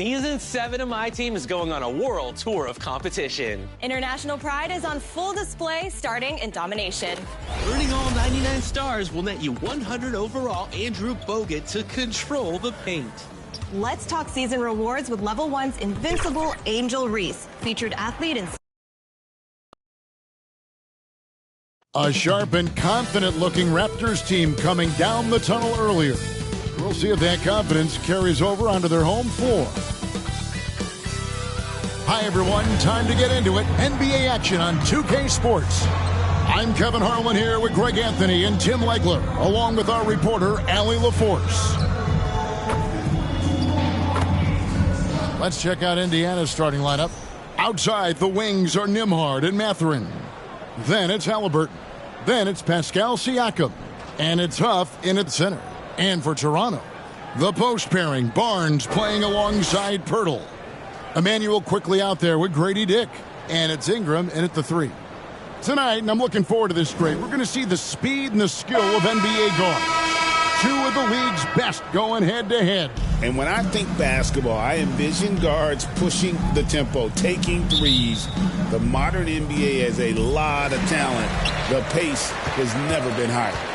Season 7 of My Team is going on a world tour of competition. International pride is on full display starting in domination. Earning all 99 stars will net you 100 overall Andrew Bogut to control the paint. Let's talk season rewards with Level 1's invincible Angel Reese, featured athlete in... A sharp and confident-looking Raptors team coming down the tunnel earlier. We'll see if that confidence carries over onto their home floor. Hi, everyone. Time to get into it. NBA action on 2K Sports. I'm Kevin Harlan here with Greg Anthony and Tim Legler, along with our reporter, Allie LaForce. Let's check out Indiana's starting lineup. Outside, the wings are Nembhard and Mathurin. Then it's Halliburton. Then it's Pascal Siakam. And it's Huff in at center. And for Toronto, the post pairing, Barnes playing alongside Pirtle. Emmanuel quickly out there with Grady Dick. And it's Ingram in at the 3. Tonight, and I'm looking forward to this great, we're going to see the speed and the skill of NBA guards. 2 of the league's best going head-to-head. And when I think basketball, I envision guards pushing the tempo, taking threes. The modern NBA has a lot of talent. The pace has never been higher.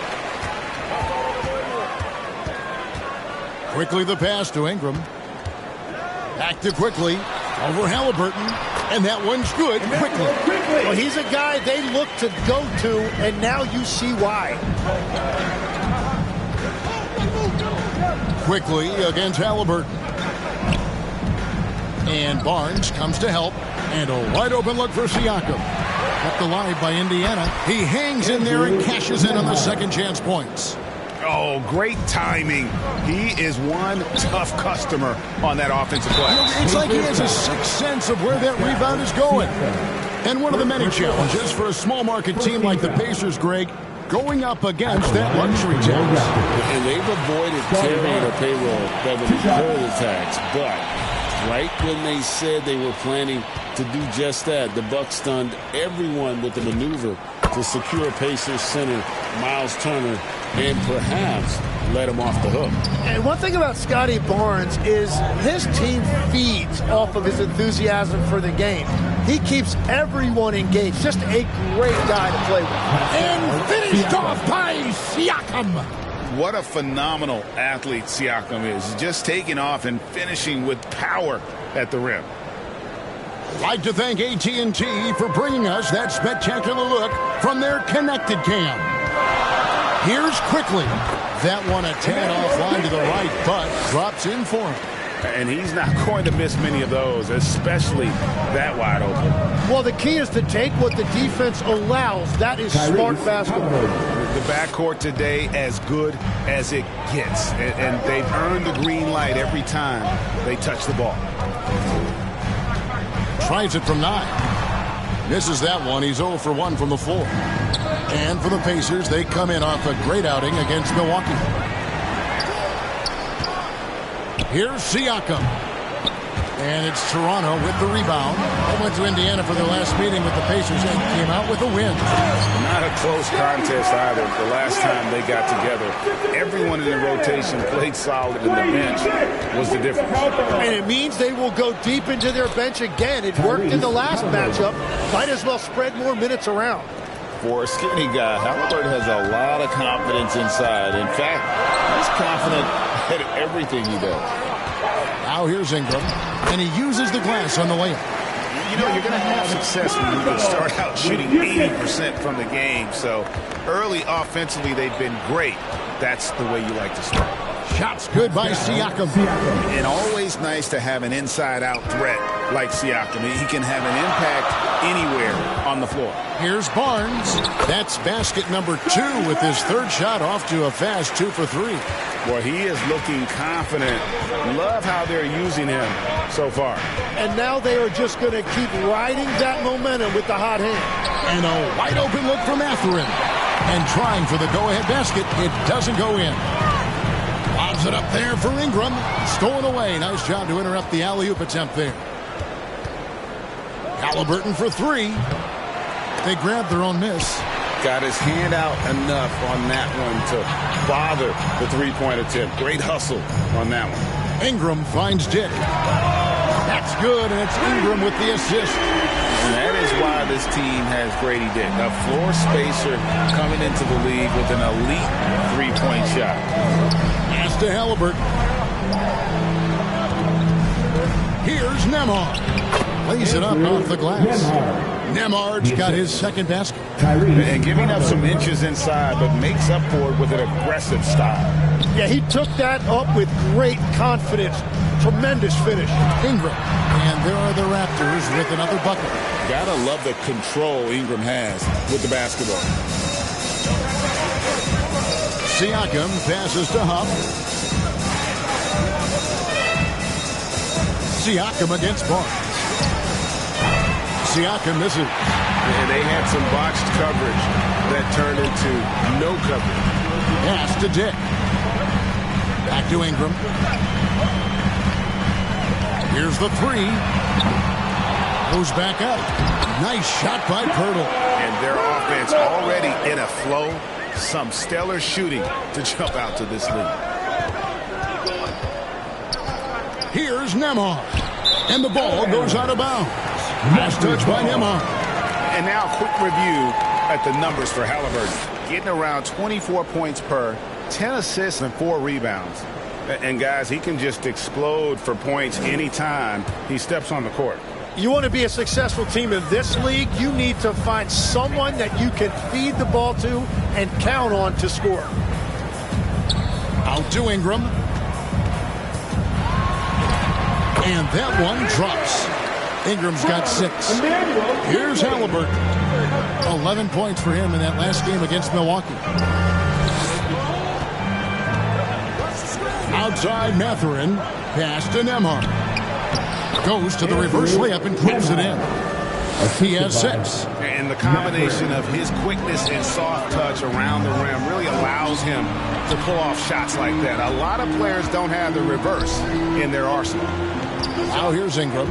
Quickly the pass to Ingram. Back to quickly. Over Halliburton. And that one's good. Quickly. Well, he's a guy they look to go to, and now you see why. Quickly against Halliburton. And Barnes comes to help. And a wide open look for Siakam. Kept alive by Indiana. He hangs in there and cashes in on the second chance points. Oh, great timing. He is one tough customer on that offensive play. It's like he has a sixth sense of where that rebound is going. And one of the many challenges for a small market team like the Pacers, Greg, going up against that luxury tax. And they've avoided carrying a payroll that would incur the tax. But right when they said they were planning to do just that, the Bucks stunned everyone with the maneuver to secure Pacers center Miles Turner and perhaps let him off the hook. And one thing about Scotty Barnes is his team feeds off of his enthusiasm for the game. He keeps everyone engaged. Just a great guy to play with. And finished off by Siakam. What a phenomenal athlete Siakam is. Just taking off and finishing with power at the rim. Like to thank AT&T for bringing us that spectacular look from their connected cam. Here's quickly. That one a tad offline to the right, but drops in for him. And he's not going to miss many of those, especially that wide open. Well, the key is to take what the defense allows. That is smart basketball. The backcourt today as good as it gets. And they've earned the green light every time they touch the ball. Tries it from 9. Misses that one. He's 0 for 1 from the floor. And for the Pacers, they come in off a great outing against Milwaukee. Here's Siakam. And it's Toronto with the rebound. They went to Indiana for their last meeting with the Pacers and came out with a win. Not a close contest either. The last time they got together, everyone in the rotation played solid, and the bench was the difference. And it means they will go deep into their bench again. It worked in the last matchup. Might as well spread more minutes around. For a skinny guy, Halliburton has a lot of confidence inside. In fact, he's confident at everything he does. Now here's Ingram, and he uses the glass on the layup. You know, you're going to have success when you start out shooting 80% from the game. So early offensively, they've been great. That's the way you like to start. Shots good by Siakam. And always nice to have an inside-out threat like Siakam. He can have an impact anywhere on the floor. Here's Barnes. That's basket number 2 with his third shot off to a fast 2 for 3. Well, he is looking confident. Love how they're using him so far. And now they are just going to keep riding that momentum with the hot hand. And a wide open look from Mathurin. And trying for the go-ahead basket. It doesn't go in. Lobs it up there for Ingram. Stolen away. Nice job to interrupt the alley-oop attempt there. Halliburton for 3. They grabbed their own miss. Got his hand out enough on that one to bother the three-point attempt. Great hustle on that one. Ingram finds Dick. That's good, and it's Ingram with the assist. And that is why this team has Grady Dick, a floor spacer coming into the league with an elite three-point shot. Pass to Halliburton. Here's Nembhard. Lays it up off the glass. Nembhard's got his second basket. And giving up some inches inside, but makes up for it with an aggressive style. Yeah, he took that up with great confidence. Tremendous finish. Ingram. And there are the Raptors with another bucket. Gotta love the control Ingram has with the basketball. Siakam passes to Huff. Siakam against Barnes. Siakam misses. And they had some botched coverage that turned into no coverage. Pass to Dick. Back to Ingram. Here's the three. Goes back up. Nice shot by Pirtle. And their offense already in a flow. Some stellar shooting to jump out to this lead. Here's Nembhard. And the ball goes out of bounds. Last touch by Nembhard. And now a quick review at the numbers for Halliburton. Getting around 24 points per, 10 assists and 4 rebounds. And guys, he can just explode for points anytime he steps on the court. You want to be a successful team in this league, you need to find someone that you can feed the ball to and count on to score. Out to Ingram. And that one drops. Ingram's got 6. Here's Halliburton. 11 points for him in that last game against Milwaukee. Outside Mathurin. Pass to Nembhard. Goes to the reverse layup and clips it in. He has 6. And the combination of his quickness and soft touch around the rim really allows him to pull off shots like that. A lot of players don't have the reverse in their arsenal. Now here's Ingram.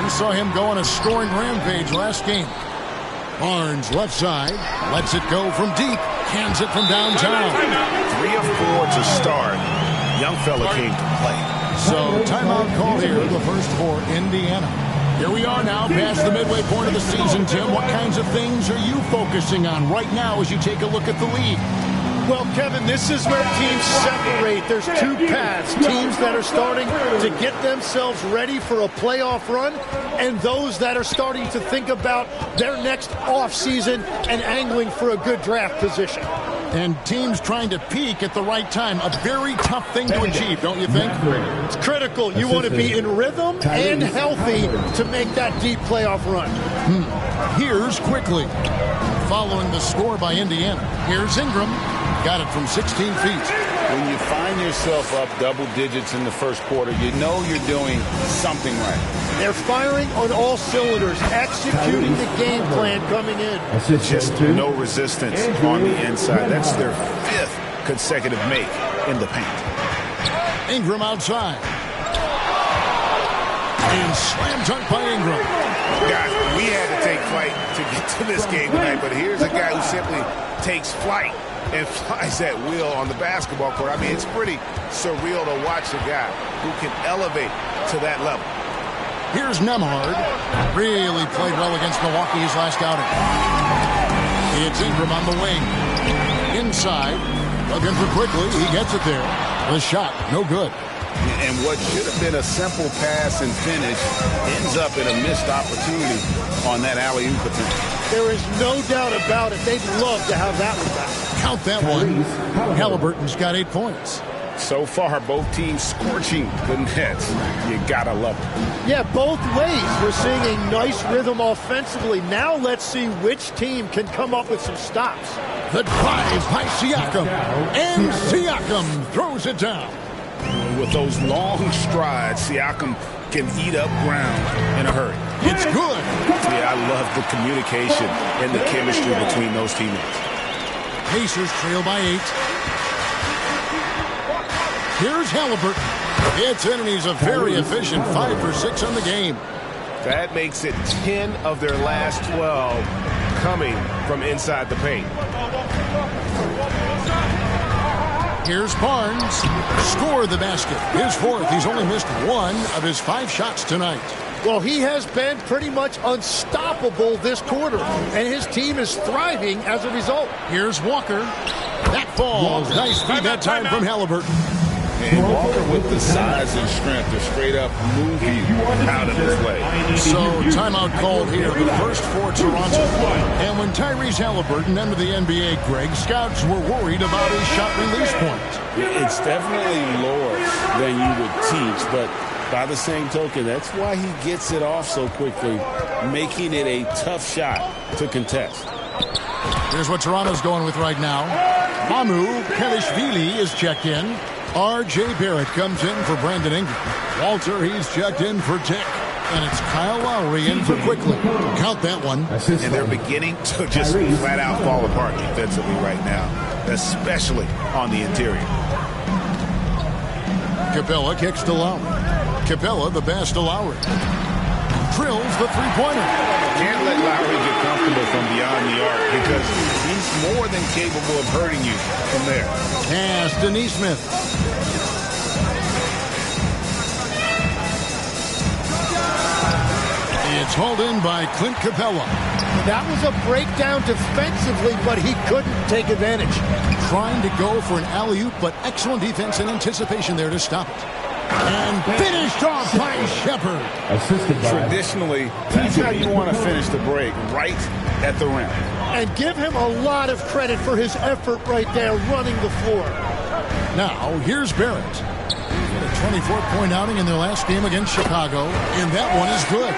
We saw him go on a scoring rampage last game. Barnes left side. Lets it go from deep. Hands it from downtown. 3 of 4 to start. Young fella came to play. So timeout call here, the first for Indiana. Here we are now past the midway point of the season, Tim. What kinds of things are you focusing on right now as you take a look at the league? Well, Kevin, this is where teams separate. There's 2 paths. Teams that are starting to get themselves ready for a playoff run, and those that are starting to think about their next offseason and angling for a good draft position. And teams trying to peak at the right time. A very tough thing to achieve, don't you think? It's critical. You want to be in rhythm and healthy to make that deep playoff run. Here's Quickly. Following the score by Indiana. Here's Ingram. Got it from 16 feet. When you find yourself up double digits in the first quarter, you know you're doing something right. They're firing on all cylinders, executing the game plan coming in. Just no resistance on the inside. That's their 5th consecutive make in the paint. Ingram outside. And slam dunk by Ingram. Guys, we had to take flight to get to this game tonight, but here's a guy who simply takes flight and flies at will on the basketball court. I mean, it's pretty surreal to watch a guy who can elevate to that level. Here's Nembhard. Really played well against Milwaukee his last outing. It's Ingram on the wing. Inside. Looking for Quickly. He gets it there. The shot, no good. And what should have been a simple pass and finish ends up in a missed opportunity on that alley-oop attempt. There is no doubt about it. They'd love to have that one back. Count that one. Halliburton's got 8 points. So far, both teams scorching the nets. You gotta love it. Yeah, both ways. We're seeing a nice rhythm offensively. Now let's see which team can come up with some stops. The drive by Siakam. And Siakam throws it down. With those long strides, Siakam can eat up ground in a hurry. It's good. Yeah, I love the communication and the chemistry between those teammates. Pacers trail by 8. Here's Halliburton. It's in, and he's a very efficient 5 for 6 on the game. That makes it 10 of their last 12 coming from inside the paint. Here's Barnes. Score the basket. His fourth. He's only missed one of his 5 shots tonight. Well, he has been pretty much unstoppable this quarter, and his team is thriving as a result. Here's Walker. That falls. Nice feed that time from Halliburton. And Walker with the size and strength to straight up move you out of his way. So timeout called here, the first for Toronto. And when Tyrese Halliburton entered the NBA, Greg, scouts were worried about his shot release point. It's definitely lower than you would teach, but by the same token, that's why he gets it off so quickly, making it a tough shot to contest. Here's what Toronto's going with right now. Mamu Kelishvili is checked in. R.J. Barrett comes in for Brandon Ingram. Walter, he's checked in for Tick. And it's Kyle Lowry in for Quickly. Count that one. And they're beginning to just flat out fall apart defensively right now, especially on the interior. Capella kicks to Lowry. Capella, the pass to Lowry. Drills the three-pointer. Can't let Lowry get comfortable from beyond the arc because he's more than capable of hurting you from there. Pass to Neesmith. It's hauled in by Clint Capella. That was a breakdown defensively, but he couldn't take advantage. Trying to go for an alley-oop, but excellent defense and anticipation there to stop it. And finished off by Shepard. Traditionally, that's how you want to finish the break, right at the rim. And give him a lot of credit for his effort right there running the floor. Now, here's Barrett. A 24-point outing in their last game against Chicago, and that one is good.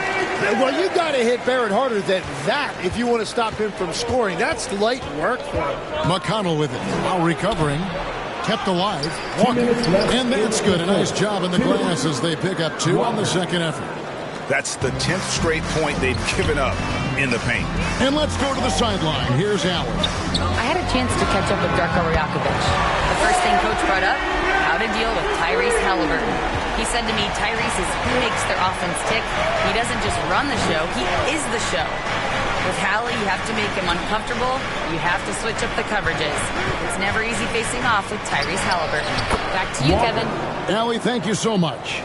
Well, you got to hit Barrett harder than that if you want to stop him from scoring. That's light work for him. McConnell with it, now recovering. Kept alive. Walker. And that's good. A nice job in the glass as they pick up 2 on the second effort. That's the 10th straight point they've given up in the paint. And let's go to the sideline. Here's Allen. I had a chance to catch up with Darko Rajakovic. The first thing Coach brought up, how to deal with Tyrese Halliburton. He said to me, Tyrese is who makes their offense tick. He doesn't just run the show, he is the show. With Hallie, you have to make him uncomfortable. You have to switch up the coverages. It's never easy facing off with Tyrese Halliburton. Back to you, Kevin. Allie, thank you so much.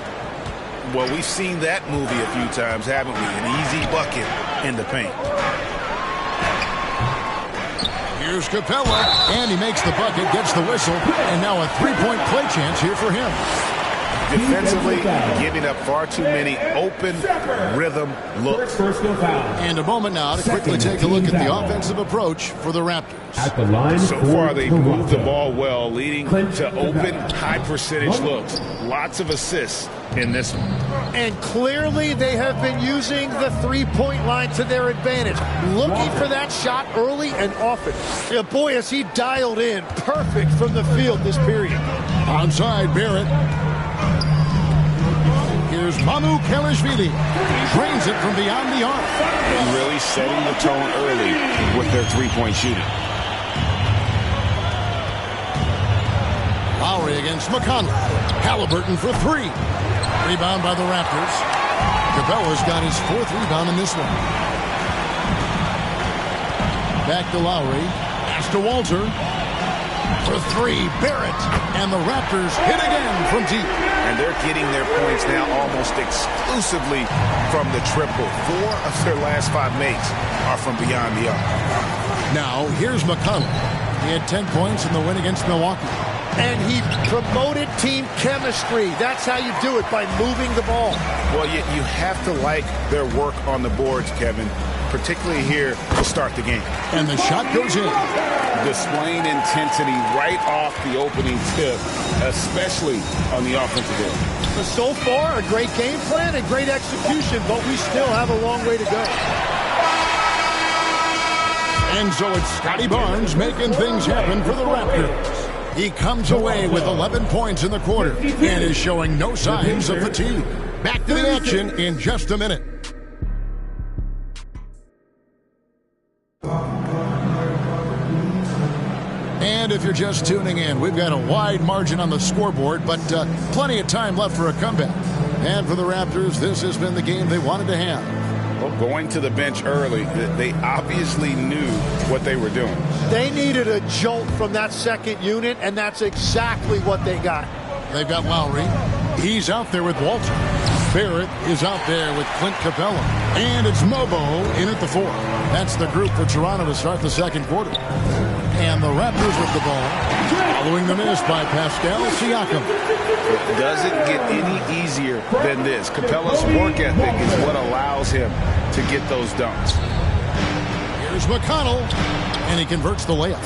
Well, we've seen that movie a few times, haven't we? An easy bucket in the paint. Here's Capella, and he makes the bucket, gets the whistle, and now a three-point play chance here for him. Defensively, giving up far too many open rhythm looks. And a moment now to quickly take a look at the offensive approach for the Raptors. So far, they've moved the ball well, leading to open, high-percentage looks. Lots of assists in this one. And clearly they have been using the three-point line to their advantage, looking for that shot early and often. Yeah, boy, has he dialed in perfect from the field this period. Onside, Barrett. Here's Mamu Kelishvili. Drains it from beyond the arc. And really setting the tone early with their three-point shooting. Lowry against McConnell. Halliburton for 3. Rebound by the Raptors. Capella's got his 4th rebound in this one. Back to Lowry. Pass to Walter. For 3, Barrett. And the Raptors hit again from deep. And they're getting their points now almost exclusively from the triple. 4 of their last 5 makes are from beyond the arc. Now, here's McConnell. He had 10 points in the win against Milwaukee. And he promoted team chemistry. That's how you do it, by moving the ball. Well, you have to like their work on the boards, Kevin, particularly here to start the game. And the shot goes in. Displaying intensity right off the opening tip, especially on the offensive end. So far, a great game plan and great execution, but we still have a long way to go. And so it's Scotty Barnes making things happen for the Raptors. He comes away with 11 points in the quarter and is showing no signs of fatigue. Back to the action in just a minute. And if you're just tuning in, we've got a wide margin on the scoreboard, but plenty of time left for a comeback. And for the Raptors, this has been the game they wanted to have. Well, going to the bench early, they obviously knew what they were doing. They needed a jolt from that second unit, and that's exactly what they got. They've got Lowry. He's out there with Walter. Barrett is out there with Clint Capella. And it's Mobo in at the 4. That's the group for Toronto to start the second quarter. And the Raptors with the ball, following the miss by Pascal Siakam. It doesn't get any easier than this. Capella's work ethic is what allows him to get those dunks. Here's McConnell, and he converts the layup.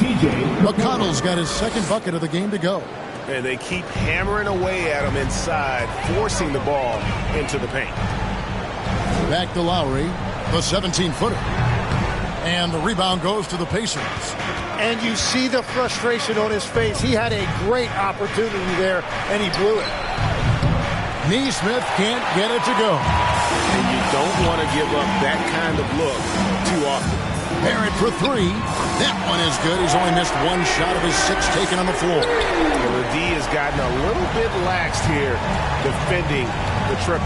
McConnell's got his second bucket of the game to go. And they keep hammering away at him inside, forcing the ball into the paint. Back to Lowry, the 17-footer. And the rebound goes to the Pacers. And you see the frustration on his face. He had a great opportunity there, and he blew it. Neesmith can't get it to go. And you don't want to give up that kind of look too often. Barrett for 3. That one is good. He's only missed one shot of his 6 taken on the floor. And the D has gotten a little bit laxed here defending the triple.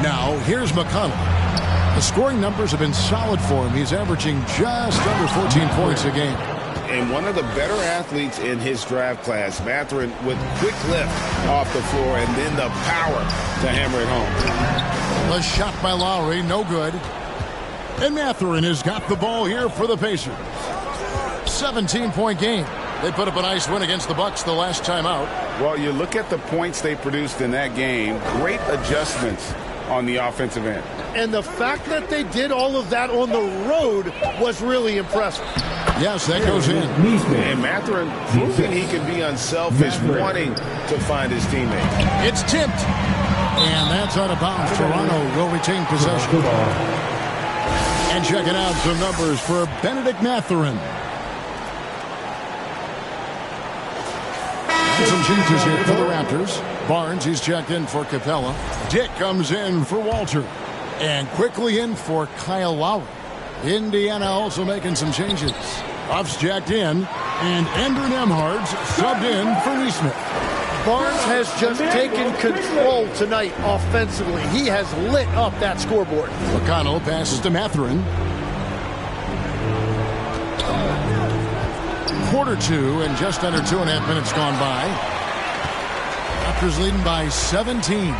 Now, here's McConnell. The scoring numbers have been solid for him. He's averaging just under 14 points a game. And one of the better athletes in his draft class, Mathurin, with quick lift off the floor and then the power to hammer it home. The shot by Lowry, no good. And Mathurin has got the ball here for the Pacers. 17-point game. They put up a nice win against the Bucks the last time out. Well, you look at the points they produced in that game. Great adjustments on the offensive end. And the fact that they did all of that on the road was really impressive. Yes, that goes in. And Mathurin proving he can be unselfish, wanting to find his teammates. It's tipped. And that's out of bounds. Toronto will retain possession. And checking out some numbers for Benedict Mathurin. And some changes here for the Raptors. Barnes, he's checked in for Capella. Dick comes in for Walter. And quickly in for Kyle Lowry. Indiana also making some changes. Ruff's jacked in. And Andrew Nembhard's subbed in for Neesmith. Barnes has just taken control tonight offensively. He has lit up that scoreboard. McConnell passes to Mathurin. Quarter 2 and just under 2.5 minutes gone by. Raptors leading by 17.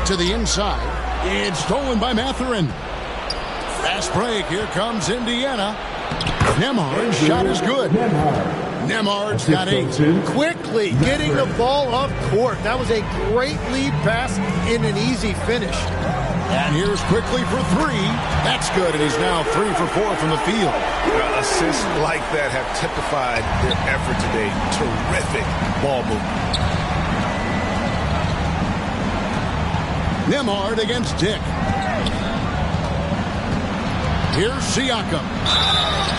To the inside. It's stolen by Mathurin. Fast break. Here comes Indiana. Nembhard's shot is good. Nembhard's got 8. Quickly getting the ball off court. That was a great lead pass in an easy finish. And here's quickly for 3. That's good, and he's now 3 for 4 from the field. Assists like that have typified their effort today. Terrific ball movement. Nembhard against Dick. Here's Siakam.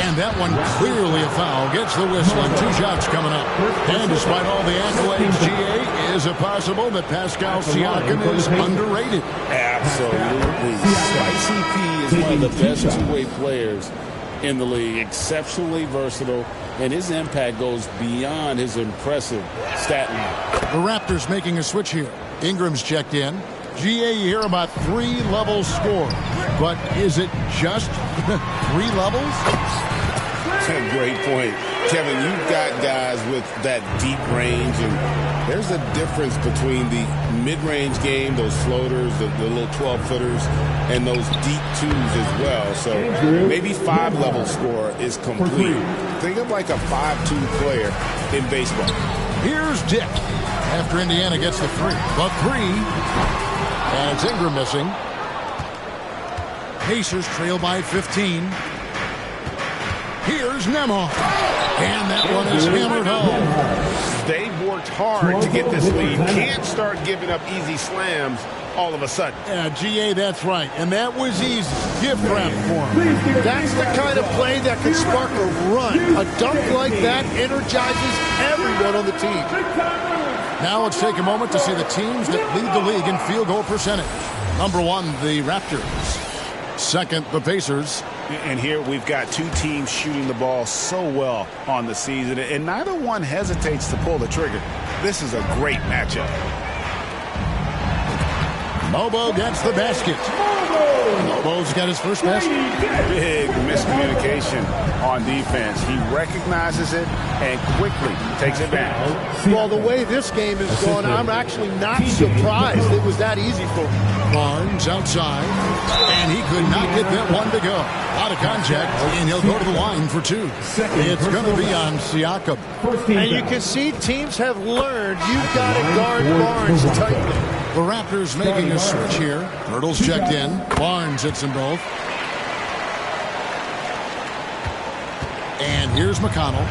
And that one clearly a foul. Gets the whistle and 2 shots coming up. And despite all the accolades, GA, is it possible that Pascal Siakam is underrated? Absolutely. Spicy P is one of the best two-way players in the league. Exceptionally versatile, and his impact goes beyond his impressive stat line. The Raptors making a switch here. Ingram's checked in. GA, you hear about 3 levels score. But is it just 3 levels? Great point. Kevin, you've got guys with that deep range, and there's a difference between the mid-range game, those floaters, the little 12-footers, and those deep 2s as well. So maybe 5-level score is complete. Think of like a 5-2 player in baseball. Here's Dick after Indiana gets the 3. The 3. And it's Ingram missing. Pacers trail by 15. Here's Nembhard. And that one is hammered home. They've worked hard to get this lead. Can't start giving up easy slams all of a sudden. Yeah, GA, that's right. And that was easy. Gift wrap for him. That's the kind of play that can spark a run. A dunk like that energizes everyone on the team. Now let's take a moment to see the teams that lead the league in field goal percentage. Number 1, the Raptors. Second, the Pacers. And here we've got 2 teams shooting the ball so well on the season, and neither one hesitates to pull the trigger. This is a great matchup. Mobo gets the basket. Lobo's got his first pass. Big miscommunication on defense. He recognizes it and quickly takes advantage. Well, the way this game is going, I'm actually not surprised it was that easy for him. Barnes outside, and he could not get that one to go. Out of contact, and he'll go to the line for two. It's going to be on Siakam. And you can see teams have learned you've got to guard Barnes tightly. The Raptors making a switch here. Hurdle's checked in. Barnes hits them both. And here's McConnell.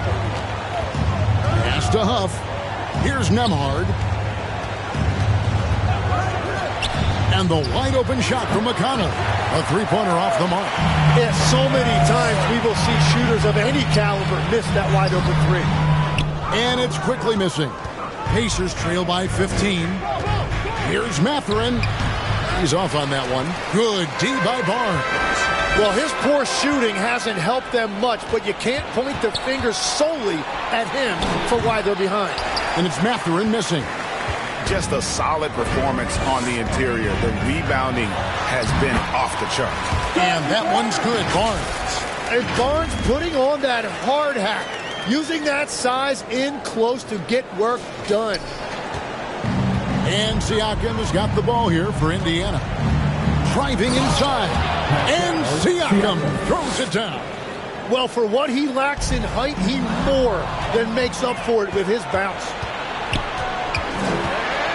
Pass to Huff. Here's Nembhard. And the wide open shot from McConnell. A three-pointer off the mark. Yeah, so many times we will see shooters of any caliber miss that wide open three. And it's quickly missing. Pacers trail by 15. Here's Mathurin. He's off on that one. Good D by Barnes. Well, his poor shooting hasn't helped them much, but you can't point the finger solely at him for why they're behind. And it's Mathurin missing. Just a solid performance on the interior. The rebounding has been off the chart. And that one's good. Barnes. And Barnes putting on that hard hat, using that size in close to get work done. And Siakam has got the ball here for Indiana. Driving inside. And Siakam throws it down. Well, for what he lacks in height, he more than makes up for it with his bounce.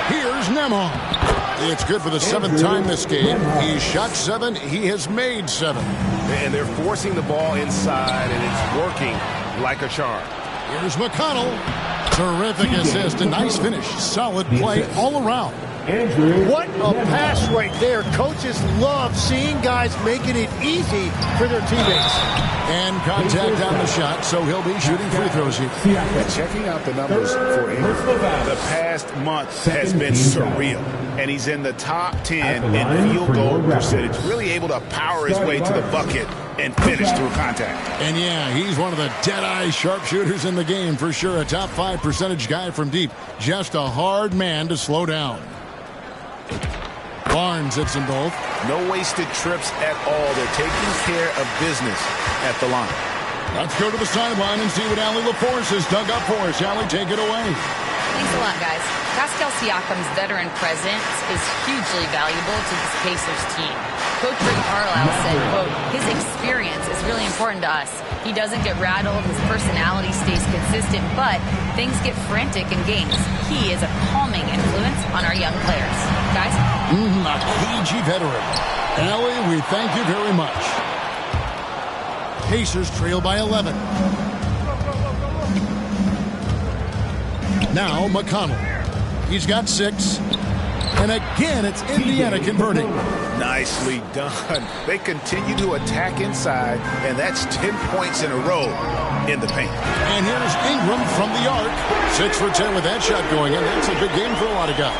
Here's Nembhard. It's good for the seventh time this game. He's shot 7. He has made 7. And they're forcing the ball inside, and it's working like a charm. Here's McConnell. Terrific assist. A nice finish. Solid play all around. What a pass right there. Coaches love seeing guys making it easy for their teammates. And contact on the shot, so he'll be shooting free throws here. And checking out the numbers for Ingram, the past month has been surreal. And he's in the top 10 in field goal percentage, really able to power his way to the bucket and finish through contact. And yeah, he's one of the dead-eye sharpshooters in the game for sure. A top 5 percentage guy from deep. Just a hard man to slow down. Barnes hits them both. No wasted trips at all. They're taking care of business at the line. Let's go to the sideline and see what Allie LaForce has dug up for us. Allie, take it away. Thanks a lot, guys. Pascal Siakam's veteran presence is hugely valuable to this Pacers team. Coach Rick Carlisle said, quote, his experience is really important to us. He doesn't get rattled, his personality stays consistent, but things get frantic in games. He is a calming influence on our young players. Guys? A cagey veteran. Allie, we thank you very much. Pacers trail by 11. Now McConnell. He's got 6. And again, it's Indiana converting. Nicely done. They continue to attack inside, and that's 10 points in a row in the paint. And here's Ingram from the arc. 6 for 10 with that shot going in. That's a big game for a lot of guys.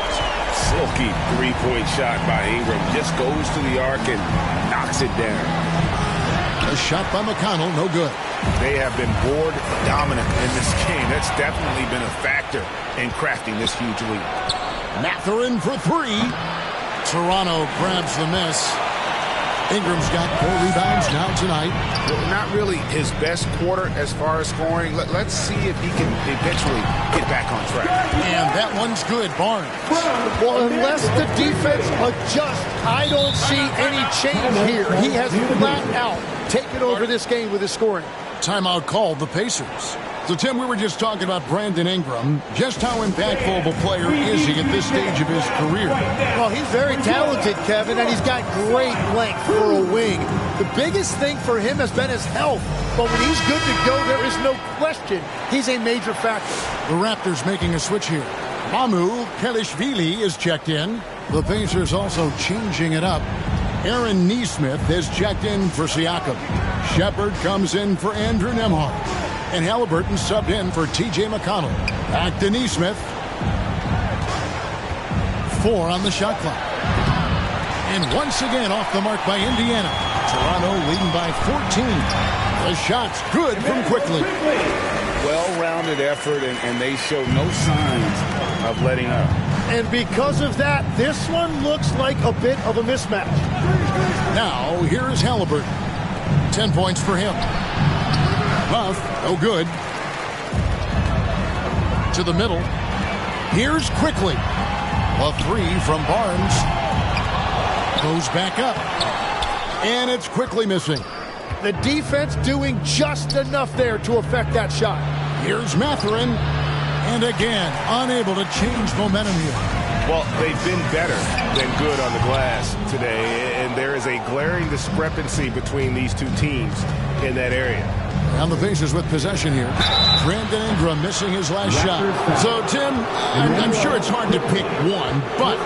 Silky three-point shot by Ingram. Just goes to the arc and knocks it down. A shot by McConnell, no good. They have been board dominant in this game. That's definitely been a factor in crafting this huge lead. Mathurin for 3. Toronto grabs the miss. Ingram's got 4 rebounds now tonight. Not really his best quarter as far as scoring. Let's see if he can eventually get back on track. And that one's good, Barnes. Well, unless the defense adjusts, I don't see any change here. He has flat out taken over this game with his scoring. Timeout called the Pacers. So, Tim, we were just talking about Brandon Ingram. Just how impactful of a player is he at this stage of his career? Well, he's very talented, Kevin, and he's got great length for a wing. The biggest thing for him has been his health. But when he's good to go, there is no question he's a major factor. The Raptors making a switch here. Mamu Kelishvili is checked in. The Pacers also changing it up. Aaron Nesmith is checked in for Siakam. Shepard comes in for Andrew Nembhard. And Halliburton subbed in for T.J. McConnell. Back to Nesmith. 4 on the shot clock. And once again off the mark by Indiana. Toronto leading by 14. The shot's good from quickly. Well-rounded effort, and they show no signs of letting up. And because of that, this one looks like a bit of a mismatch. Now, here's Halliburton. 10 points for him. Buff, no good. To the middle. Here's Quickly. A three from Barnes. Goes back up. And it's Quickly missing. The defense doing just enough there to affect that shot. Here's Mathurin. And again, unable to change momentum here. Well, they've been better than good on the glass today, and there is a glaring discrepancy between these two teams in that area. On the bases with possession here. Brandon Ingram missing his last shot. So, Tim, I'm sure it's hard to pick one, but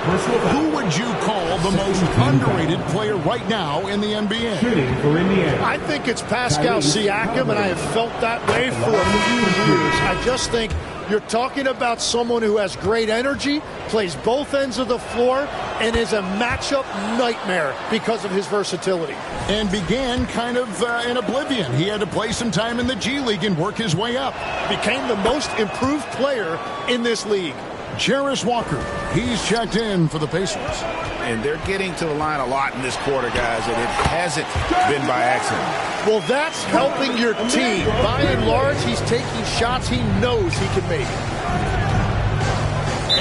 who would you call the most underrated player right now in the NBA? I think it's Pascal Siakam, and I have felt that way for a few years. I just think you're talking about someone who has great energy, plays both ends of the floor, and is a matchup nightmare because of his versatility. And began kind of in oblivion. He had to play some time in the G League and work his way up. Became the most improved player in this league. Jarris Walker, he's checked in for the Pacers. And they're getting to the line a lot in this quarter, guys, and it hasn't been by accident. Well, that's helping your team. By and large, he's taking shots he knows he can make.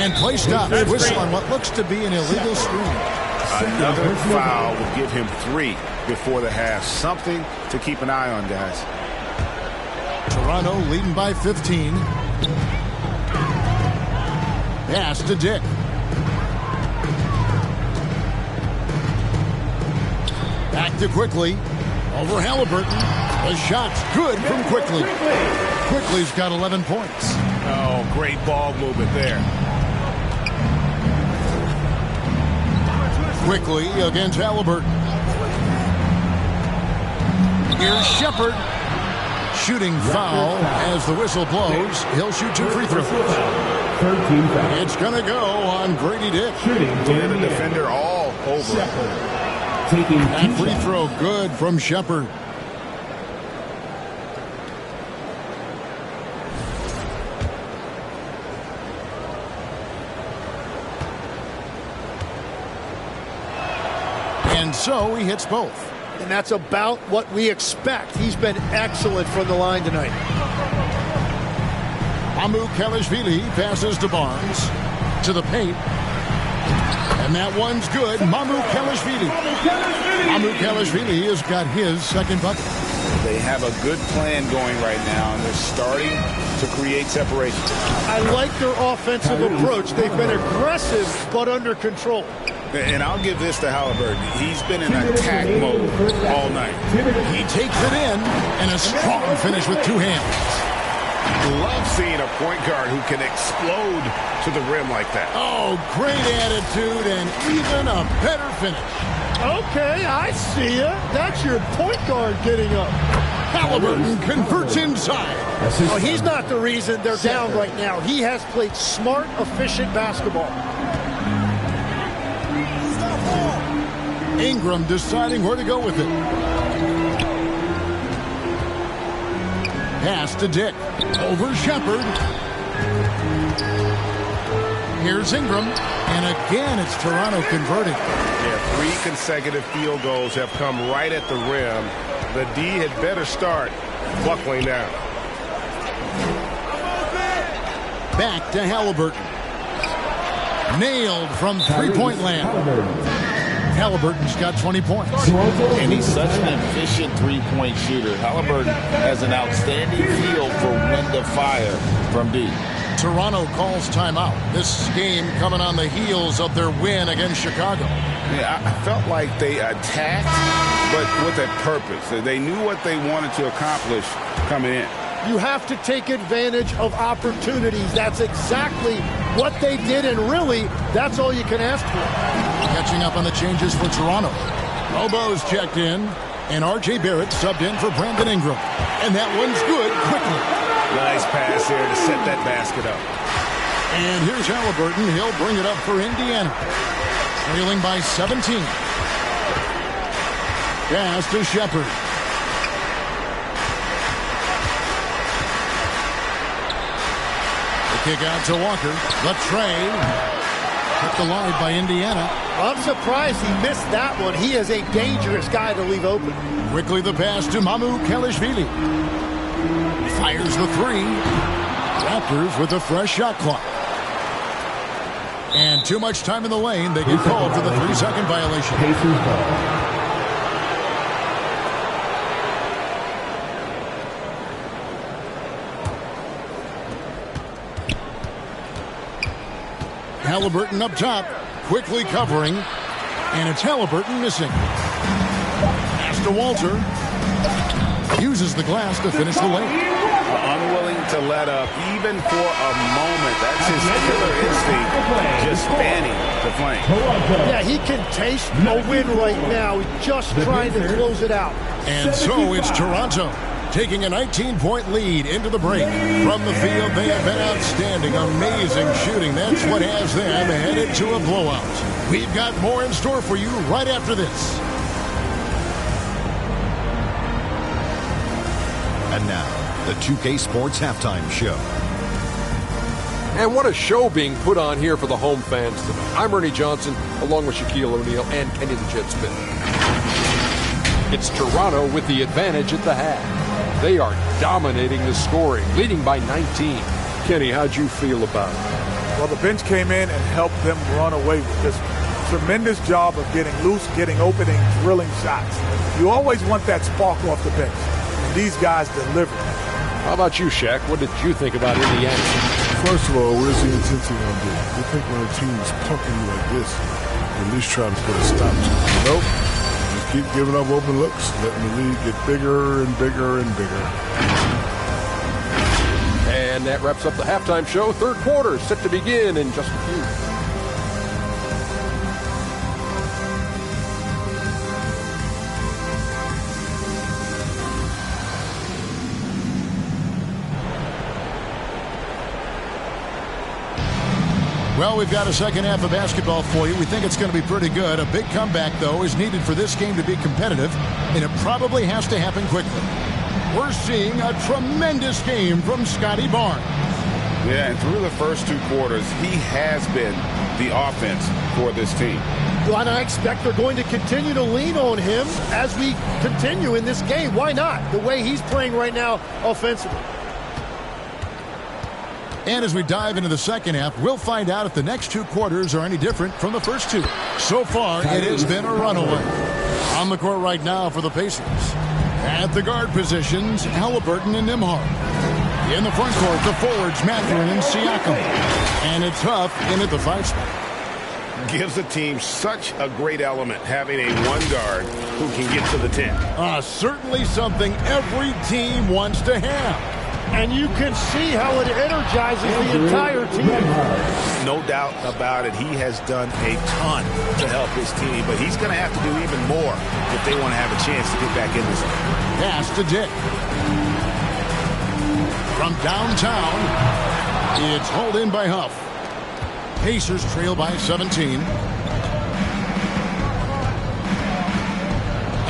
And play stop. Whistle on what looks to be an illegal screen. Another foul will give him 3 before the half. Something to keep an eye on, guys. Toronto leading by 15. Pass to Dick. Back to Quickly. Over Halliburton. The shot's good from Quickly. Quickly's got 11 points. Oh, great ball movement there. Quickly against Halliburton. Here's Shepard. Shooting foul as the whistle blows. He'll shoot 2 free throws. It's going to go on Grady Dick. And the defender all over. That free throw good from Shepard. And so he hits both. And that's about what we expect. He's been excellent from the line tonight. Mamukelashvili passes to Barnes. To the paint. And that one's good. Mamukelashvili. Mamukelashvili has got his second bucket. They have a good plan going right now, and they're starting to create separation. I like their offensive approach. They've been aggressive, but under control. And I'll give this to Halliburton. He's been in attack mode all night. He takes it in, and a strong finish with 2 hands. Love seeing a point guard who can explode to the rim like that. Oh, great attitude and even a better finish. Okay, I see ya. That's your point guard getting up. Halliburton converts inside. Well, he's not the reason they're down right now. He has played smart, efficient basketball. Ingram deciding where to go with it. Pass to Dick. Over Shepard. Here's Ingram. And again, it's Toronto converting. Yeah, 3 consecutive field goals have come right at the rim. The D had better start buckling down. Back to Halliburton. Nailed from three-point land. Halliburton's got 20 points. And he's such an efficient three-point shooter. Halliburton has an outstanding feel for when to fire from deep. Toronto calls timeout. This game coming on the heels of their win against Chicago. Yeah, I felt like they attacked, but with a purpose. They knew what they wanted to accomplish coming in. You have to take advantage of opportunities. That's exactly what they did, and really, that's all you can ask for. Catching up on the changes for Toronto. Lobo's checked in, and R.J. Barrett subbed in for Brandon Ingram. And that one's good quickly. Nice pass there to set that basket up. And here's Halliburton. He'll bring it up for Indiana. Trailing by 17. Pass to Shepard. Kick out to Walker. The trade. Took the line by Indiana. I'm surprised he missed that one. He is a dangerous guy to leave open. Quickly the pass to Mamu Kelishvili. Fires the three. Raptors with a fresh shot clock. And too much time in the lane. They get called for the 3-second violation. Halliburton up top, quickly covering, and it's Halliburton missing. Pass to Walter. Uses the glass to finish the lane. Unwilling to let up even for a moment. That's his killer instinct, just fanning the flame. Yeah, he can taste a win right now. He's just trying to close it out. And so it's Toronto taking a 19-point lead into the break. From the field, they have been outstanding. Amazing shooting. That's what has them headed to a blowout. We've got more in store for you right after this. And now, the 2K Sports Halftime Show. And what a show being put on here for the home fans tonight. I'm Ernie Johnson, along with Shaquille O'Neal and Kenny the Jet Smith. It's Toronto with the advantage at the half. They are dominating the scoring, leading by 19. Kenny, how'd you feel about it? Well, the bench came in and helped them run away with this tremendous job of getting loose, getting open, and drilling shots. You always want that spark off the bench. And these guys delivered. How about you, Shaq? What did you think about Indiana? First of all, where's the intensity going to be? You think when a team is pumping you like this, at least try to put a stop to it. Nope. Just keep giving up open looks, letting the lead get bigger and bigger and bigger. And that wraps up the halftime show. Third quarter set to begin in just a few. Well, we've got a second half of basketball for you. We think it's going to be pretty good. A big comeback, though, is needed for this game to be competitive, and it probably has to happen quickly. We're seeing a tremendous game from Scotty Barnes. Yeah, and through the first two quarters, he has been the offense for this team. Well, and I expect they're going to continue to lean on him as we continue in this game. Why not? The way he's playing right now offensively. And as we dive into the second half, we'll find out if the next two quarters are any different from the first two. So far, it has been a runaway. On the court right now for the Pacers. At the guard positions, Halliburton and Nembhard. In the front court, the forwards, Mathurin and Siakam. And it's Huff in at the 5 spot. Gives the team such a great element, having a one guard who can get to the 10. Certainly something every team wants to have. And you can see how it energizes the entire team. No doubt about it. He has done a ton to help his team, but he's going to have to do even more if they want to have a chance to get back in this game. Pass to Dick. From downtown, it's hauled in by Huff. Pacers trail by 17.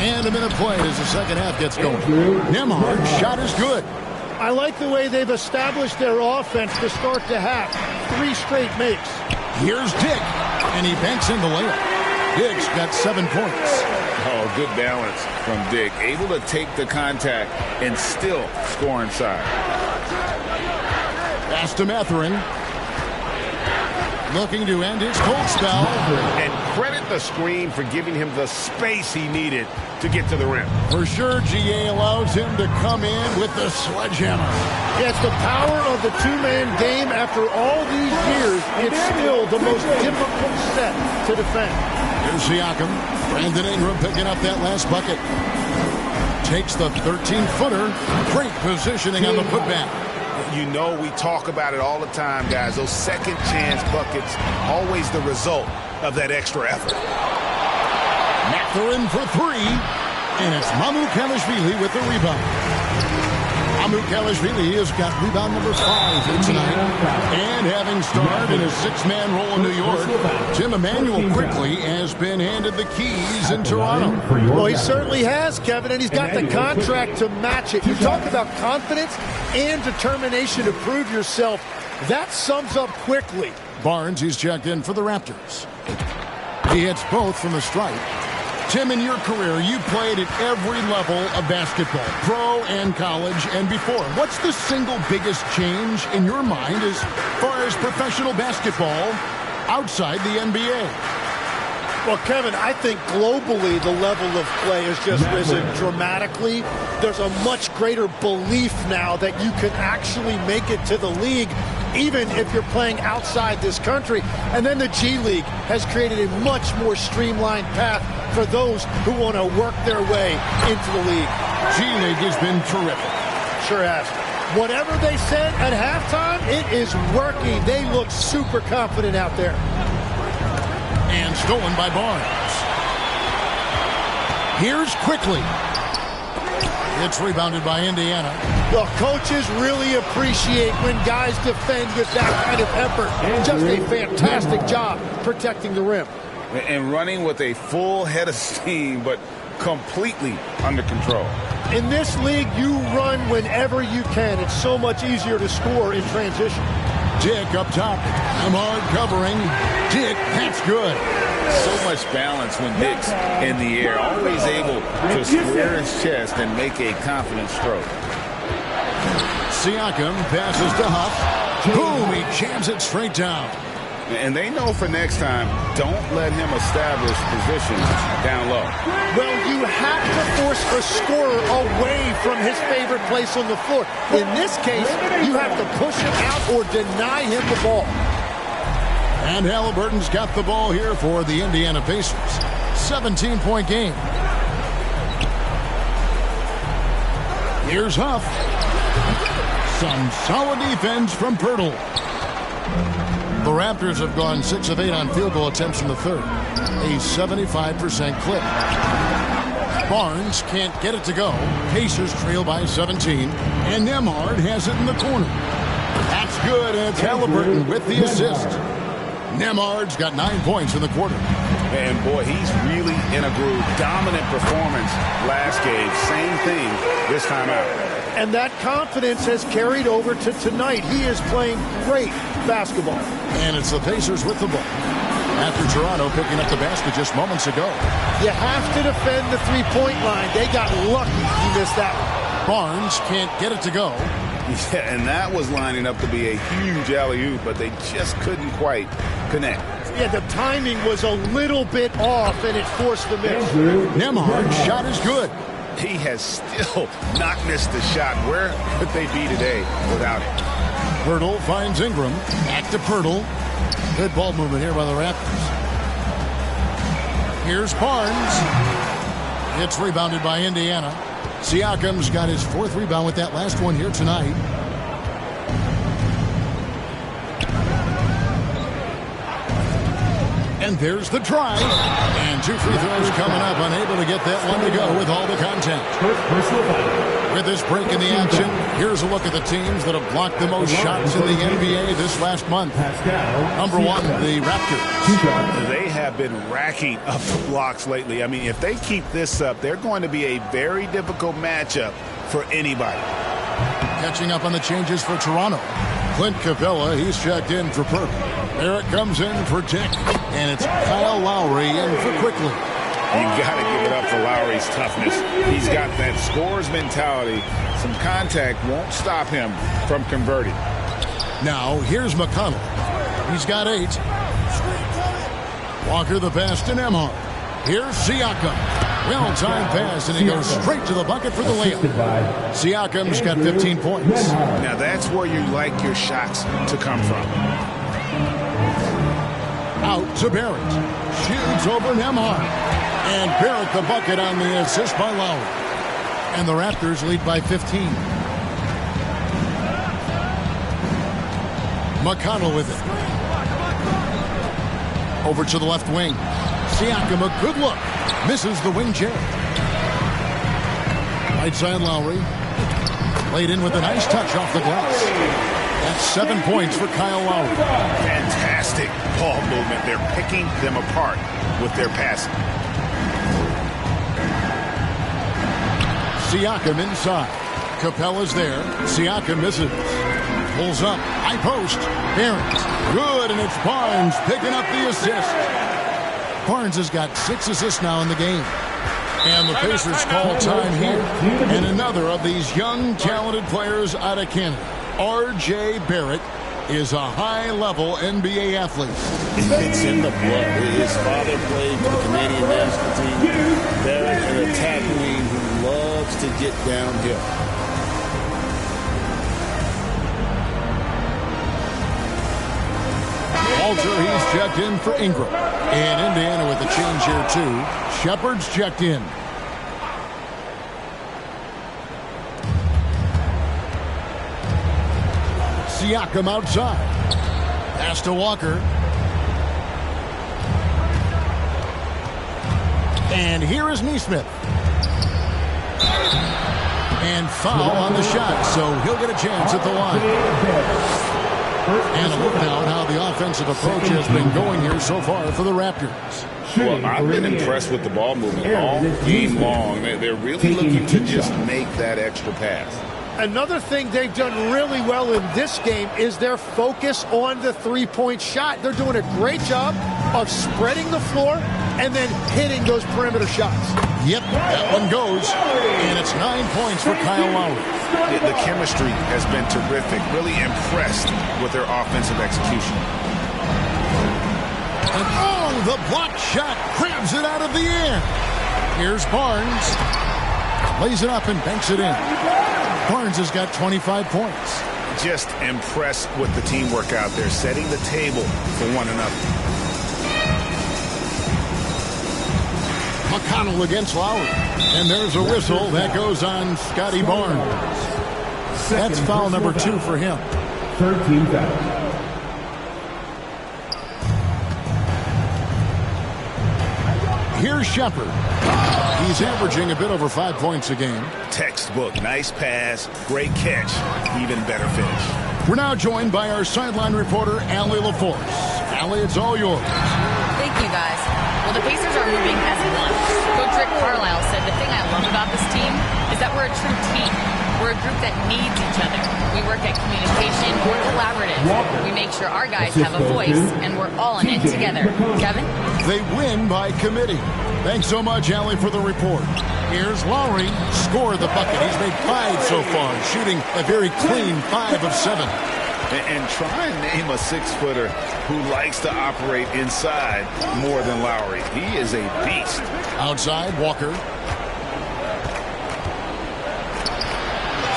And a minute played as the second half gets going. Nembhard's shot is good. I like the way they've established their offense to start the half. 3 straight makes. Here's Dick, and he banks in the layup. Dick's got 7 points. Oh, good balance from Dick. Able to take the contact and still score inside. Pass to Mathurin. Looking to end his cold spell. And credit the screen for giving him the space he needed to get to the rim. For sure, GA allows him to come in with the sledgehammer. Yeah, it's the power of the two-man game. After all these years, it's still the most difficult set to defend. Here's Siakam. Brandon Ingram picking up that last bucket. Takes the 13-footer. Great positioning on the putback. You know, we talk about it all the time, guys. Those second chance buckets, always the result of that extra effort. Mathurin for 3, and it's Mamu Kelishvili with the rebound. Mamu Kelishvili has got rebound number 5 here tonight. And having starred in a 6-man role in New York, Tim Emmanuel quickly has been handed the keys in Toronto. Well, he certainly has, Kevin, and he's got the contract to match it. You talk about confidence and determination to prove yourself. That sums up quickly. Barnes, he's checked in for the Raptors. He hits both from the stripe. Tim, in your career, you played at every level of basketball, pro and college and before. What's the single biggest change in your mind as far as professional basketball outside the NBA? Well, Kevin, I think globally the level of play has just risen dramatically. There's a much greater belief now that you can actually make it to the league, even if you're playing outside this country. And then the G League has created a much more streamlined path for those who want to work their way into the league. G League has been terrific. Sure has. Whatever they said at halftime, it is working. They look super confident out there. And stolen by Barnes. Here's Quickly. It's rebounded by Indiana. Well, coaches really appreciate when guys defend with that kind of effort. Just a fantastic job protecting the rim. And running with a full head of steam, but completely under control. In this league, you run whenever you can. It's so much easier to score in transition. Dick up top. Ahmad covering. Dick, that's good. So much balance when Dick's in the air. Always able to square his chest and make a confident stroke. Siakam passes to Huff. Boom, he jams it straight down. And they know for next time, don't let him establish position down low. Well, you have to force a scorer away from his favorite place on the floor. In this case, you have to push him out or deny him the ball. And Halliburton's got the ball here for the Indiana Pacers. 17-point game. Here's Huff. Some solid defense from Pirtle. The Raptors have gone 6 of 8 on field goal attempts in the third. A 75% clip. Barnes can't get it to go. Pacers trail by 17. And Nembhard has it in the corner. That's good, and it's Halliburton with the assist. Nembhard's got 9 points in the quarter. And boy, he's really in a groove. Dominant performance last game. Same thing this time out. And that confidence has carried over to tonight. He is playing great basketball. And it's the Pacers with the ball. After Toronto picking up the basket just moments ago. You have to defend the three-point line. They got lucky he missed that one. Barnes can't get it to go. Yeah, and that was lining up to be a huge alley-oop, but they just couldn't quite connect. Yeah, the timing was a little bit off, and it forced the miss. Nembhard's shot is good. He has still not missed the shot. Where could they be today without it? Pirtle finds Ingram. Back to Pirtle. Good ball movement here by the Raptors. Here's Barnes. It's rebounded by Indiana. Siakam's got his 4th rebound with that last one here tonight. And there's the try. And 2 free throws coming up. Unable to get that one to go with all the contact. With this break in the action, here's a look at the teams that have blocked the most shots in the NBA this last month. Number 1, the Raptors. They have been racking up the blocks lately. I mean, if they keep this up, they're going to be a very difficult matchup for anybody. Catching up on the changes for Toronto. Clint Capella, he's checked in for Perk. Barrett comes in for Dick. And it's Kyle Lowry in for Quickly. You got to give it up for Lowry's toughness. He's got that scorer's mentality. Some contact won't stop him from converting. Now, here's McConnell. He's got 8. Walker the pass to Nembhard. Here's Siakam. Well-timed pass, and he goes straight to the bucket for the layup. Siakam's got 15 points. Now, that's where you like your shots to come from. Out to Barrett. Shoots over Nembhard. And Barrett the bucket on the assist by Lowry. And the Raptors lead by 15. McConnell with it. Over to the left wing. Siakam, a good look. Misses the wing chair. Right side Lowry. Laid in with a nice touch off the glass. That's 7 points for Kyle Lowry. Fantastic ball movement. They're picking them apart with their passing. Siakam inside. Capella's there. Siakam misses. Pulls up. High post. Barrett. Good, and it's Barnes picking up the assist. Barnes has got 6 assists now in the game. And the Pacers call time here. And another of these young, talented players out of Canada, R.J. Barrett, is a high-level NBA athlete. It's in the blood. His father played for the Canadian national team. Barrett, an attack wing who loves to get downhill. Walter, he's checked in for Ingram. And Indiana with a change here, too. Shepard's checked in. Siakam outside. Pass to Walker. And here is Neesmith. And foul on the shot, so he'll get a chance at the line. And a look now at how the offensive approach has been going here so far for the Raptors. Well, I've been impressed with the ball movement all game long. They're really looking to just make that extra pass. Another thing they've done really well in this game is their focus on the three-point shot. They're doing a great job of spreading the floor and then hitting those perimeter shots. Yep, that one goes. And it's 9 points for Kyle Lowry. The chemistry has been terrific. Really impressed with their offensive execution. And oh, the blocked shot grabs it out of the air. Here's Barnes. Lays it up and banks it in. Barnes has got 25 points. Just impressed with the teamwork out there, setting the table for one another. McConnell against Lowry. And there's a whistle that goes on Scotty Barnes. That's foul number 2 for him. 13 fouls. Here's Shepard. He's averaging a bit over 5 points a game. Textbook. Nice pass. Great catch. Even better finish. We're now joined by our sideline reporter, Allie LaForce. Allie, it's all yours. Thank you, guys. Well, the Pacers are moving as one. Coach Rick Carlisle said the thing I love about this team is that we're a true team. We're a group that needs each other. We work at communication. We're collaborative. We make sure our guys have a voice, and we're all in it together. Kevin? They win by committee. Thanks so much, Allie, for the report. Here's Lowry. Scored the bucket. He's made 5 so far, shooting a very clean 5 of 7. And try and name a 6-footer who likes to operate inside more than Lowry. He is a beast. Outside, Walker.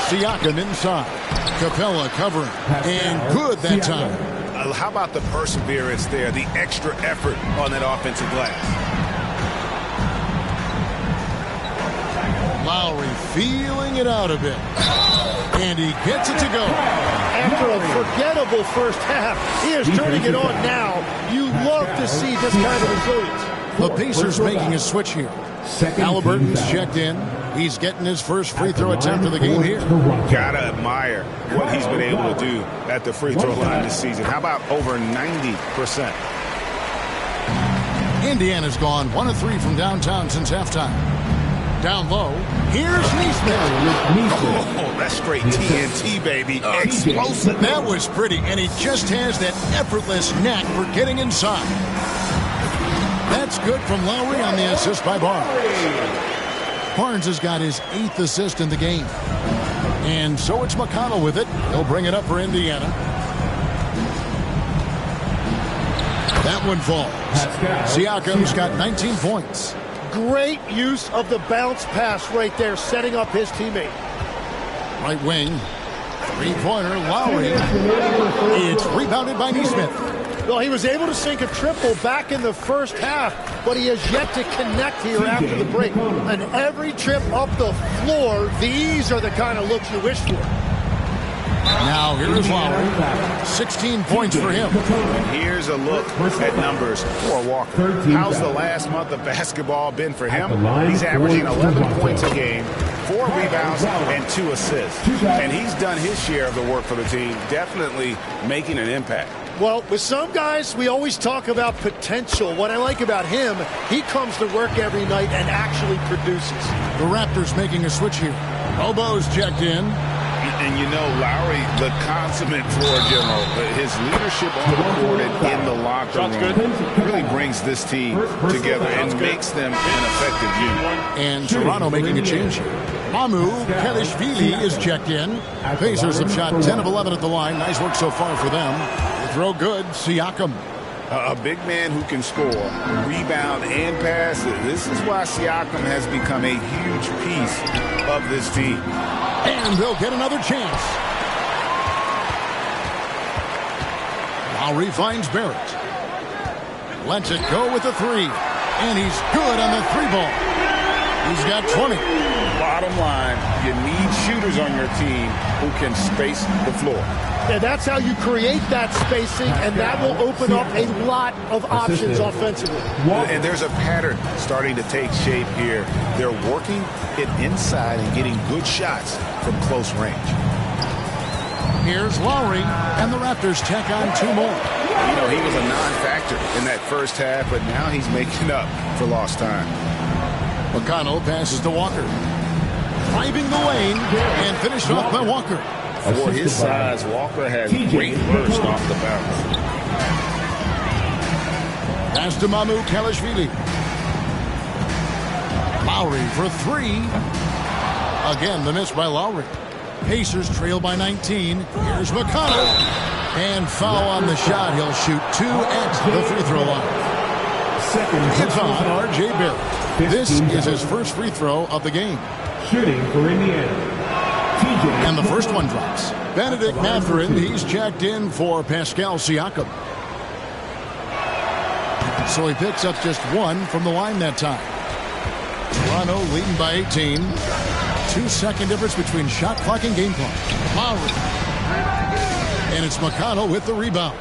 Siakam inside. Capella covering. And good that time. How about the perseverance there, the extra effort on that offensive glass? Lowry feeling it out a bit. And he gets it to go. After a forgettable first half, he is turning it on now. You love to see this kind of resilience. The Pacers making a switch here. Halliburton's checked in. He's getting his first free throw attempt of the game here. Gotta admire what he's been able to do at the free throw line this season. How about over 90%? Indiana's gone 1 of 3 from downtown since halftime. Down low, here's Neesmith. Oh, that's straight TNT, baby. Explosive. That was pretty, and he just has that effortless knack for getting inside. That's good from Lowry on the assist by Barnes. Barnes has got his 8th assist in the game. And so it's McConnell with it. He'll bring it up for Indiana. That one falls. Siakam's got 19 points. Great use of the bounce pass right there, setting up his teammate. Right wing. 3-pointer, Lowry. It's rebounded by Neesmith. Well, he was able to sink a triple back in the first half, but he has yet to connect here after the break. And every trip up the floor, these are the kind of looks you wish for. Now here's Lowry. 16 points for him. And here's a look at numbers for Walker. How's the last month of basketball been for him? He's averaging 11 points a game, 4 rebounds, and 2 assists. And he's done his share of the work for the team, definitely making an impact. Well, with some guys, we always talk about potential. What I like about him, he comes to work every night and actually produces. The Raptors making a switch here. Bobo's checked in. And you know, Lowry, the consummate floor general, his leadership on the court and in the locker room really brings this team together and makes them an effective unit. And Toronto making a change here. Mamu Kelishvili is checked in. Pacers have shot 10 of 11 at the line. Nice work so far for them. The throw good. Siakam. A big man who can score, rebound, and pass. This is why Siakam has become a huge piece of this team. And they'll get another chance. Lowry finds Barrett. Lets it go with the three. And he's good on the three ball. He's got 20. Bottom line, you need shooters on your team who can space the floor. And that's how you create that spacing, and that will open up a lot of options offensively. And there's a pattern starting to take shape here. They're working it inside and getting good shots from close range. Here's Lowry, and the Raptors tack on 2 more. You know, he was a non-factor in that first half, but now he's making up for lost time. McConnell passes to Walker. Driving the lane, and finished off by Walker. For his size, Walker has great burst off the bounce. Pass to Mamu Kelishvili. Lowry for 3. Again, the miss by Lowry. Pacers trail by 19. Here's McConnell. And foul on the shot. He'll shoot 2 at the free throw line. It's on R.J. Barrett. This is his first free throw of the game. Shooting for Indiana. And the first one drops. Benedict Mathurin, he's checked in for Pascal Siakam. So he picks up just 1 from the line that time. Toronto leading by 18. 2-second difference between shot clock and game clock. Lowry. And it's McConnell with the rebound.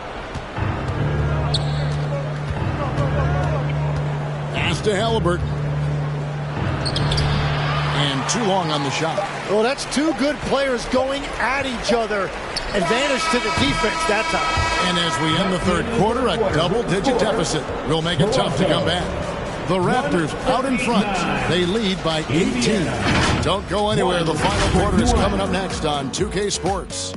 Pass to Halliburton. And too long on the shot. Well, that's 2 good players going at each other. Advantage to the defense that time. And as we end the third quarter, a double-digit deficit will make it tough to come back. The Raptors out in front. They lead by 18. Don't go anywhere. The final quarter is coming up next on 2K Sports.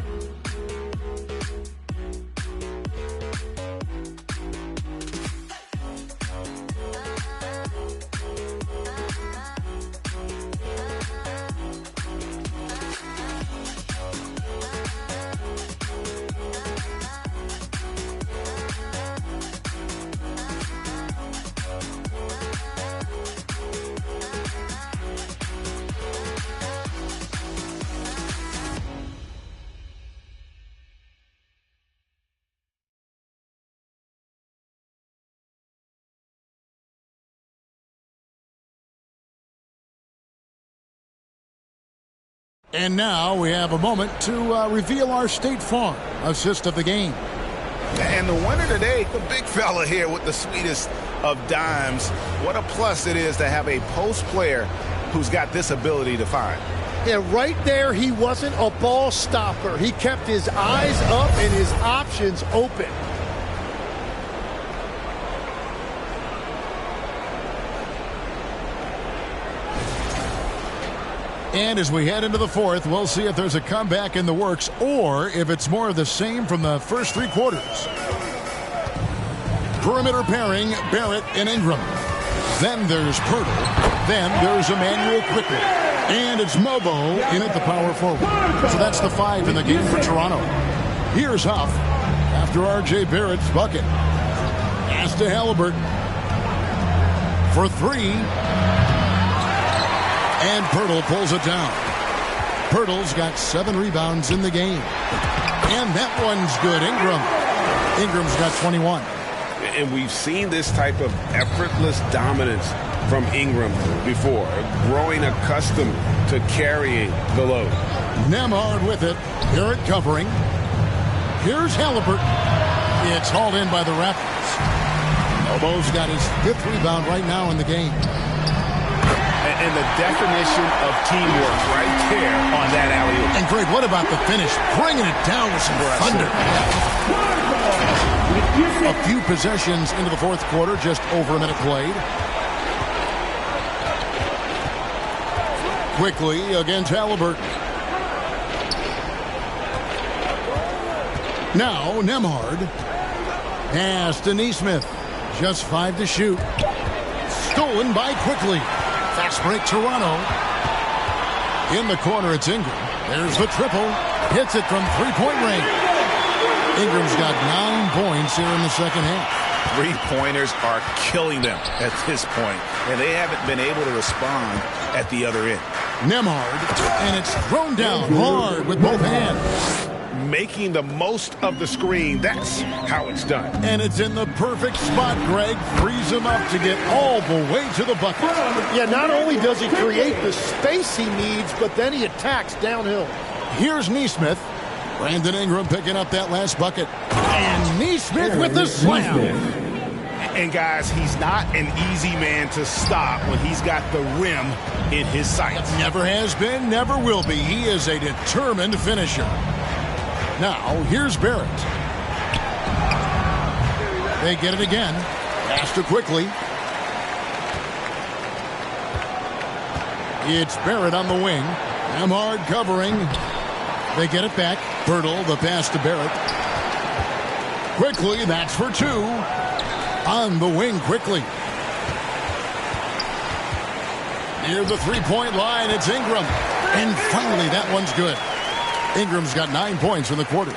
And now we have a moment to reveal our State Farm assist of the game. And the winner today, the big fella here with the sweetest of dimes. What a plus it is to have a post player who's got this ability to find. Yeah, right there, he wasn't a ball stopper. He kept his eyes up and his options open. And as we head into the fourth, we'll see if there's a comeback in the works or if it's more of the same from the first 3 quarters. Perimeter pairing, Barrett and Ingram. Then there's Pirtle. Then there's Emmanuel quickly. And it's Mobo in at the power forward. So that's the 5 in the game for Toronto. Here's Huff after R.J. Barrett's bucket. Pass to Halliburton. For 3. And Pirtle pulls it down. Pirtle's got 7 rebounds in the game. And that one's good. Ingram's got 21. And we've seen this type of effortless dominance from Ingram before, growing accustomed to carrying the load. Nembhard with it. Barrett covering. Here's Halliburton. It's hauled in by the Raptors. Mobo's got his 5th rebound right now in the game. And the definition of teamwork right there on that alley-oop. And Greg, what about the finish? Bringing it down with some thunder. A few possessions into the fourth quarter, just over a minute played. Quickly against Halliburton. Now Nemhard. Pass to Neesmith. Just 5 to shoot. Stolen by Quickly. Fast break Toronto. In the corner, it's Ingram. There's the triple. Hits it from three-point range. Ingram's got 9 points here in the second half. Three-pointers are killing them at this point, and they haven't been able to respond at the other end. Nemhard, and it's thrown down hard with both hands. Making the most of the screen, that's how it's done. And it's in the perfect spot, Greg. Frees him up to get all the way to the bucket. Yeah, not only does he create the space he needs, but then he attacks downhill. Here's Neesmith. Brandon Ingram picking up that last bucket. And Neesmith with the slam. And guys, he's not an easy man to stop when he's got the rim in his sights. Never has been, never will be. He is a determined finisher. Now, here's Barrett. They get it again. Pass to Quickly. It's Barrett on the wing. Nemhard covering. They get it back. Bertle, the pass to Barrett. Quickly, that's for 2. On the wing, Quickly. Near the three-point line, it's Ingram. And finally, that one's good. Ingram's got 9 points in the quarter.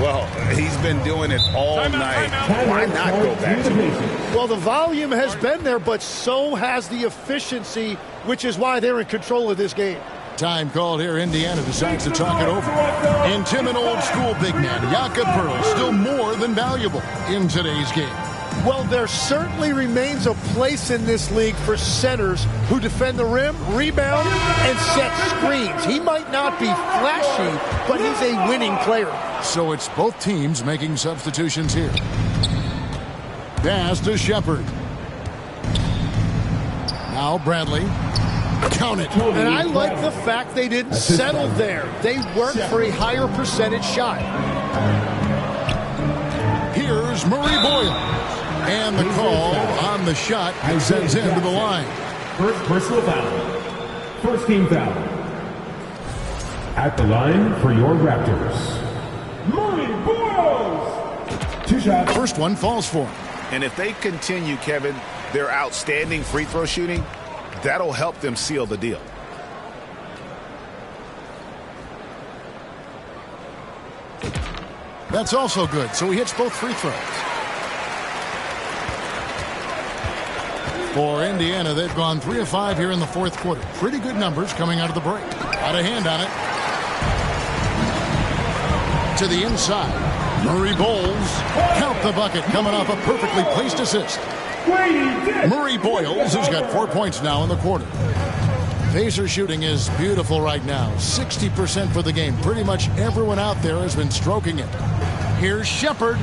Well, he's been doing it all night. Why not go back to it? Well, the volume has been there, but so has the efficiency, which is why they're in control of this game. Time called here. Indiana decides to talk it over. And Tim, an old-school big man, Jakob Poeltl, still more than valuable in today's game. Well, there certainly remains a place in this league for centers who defend the rim, rebound, and set screens. He might not be flashy, but he's a winning player. So it's both teams making substitutions here. Pass to Shepard. Now Bradley. Count it. And I like the fact they didn't settle there. They worked for a higher percentage shot. Here's Murray Boyle. And the call on the shot sends him to the line. First personal foul. First team foul. At the line for your Raptors, Murray Boyle. 2 shots. First one falls for him. And if they continue, Kevin, their outstanding free throw shooting, that'll help them seal the deal. That's also good. So he hits both free throws. For Indiana, they've gone 3 of 5 here in the fourth quarter. Pretty good numbers coming out of the break. Out of hand on it. To the inside. Murray Bowles. Count the bucket coming off a perfectly placed assist. Murray Boyles has got 4 points now in the quarter. Pacer shooting is beautiful right now. 60% for the game. Pretty much everyone out there has been stroking it. Here's Shepard.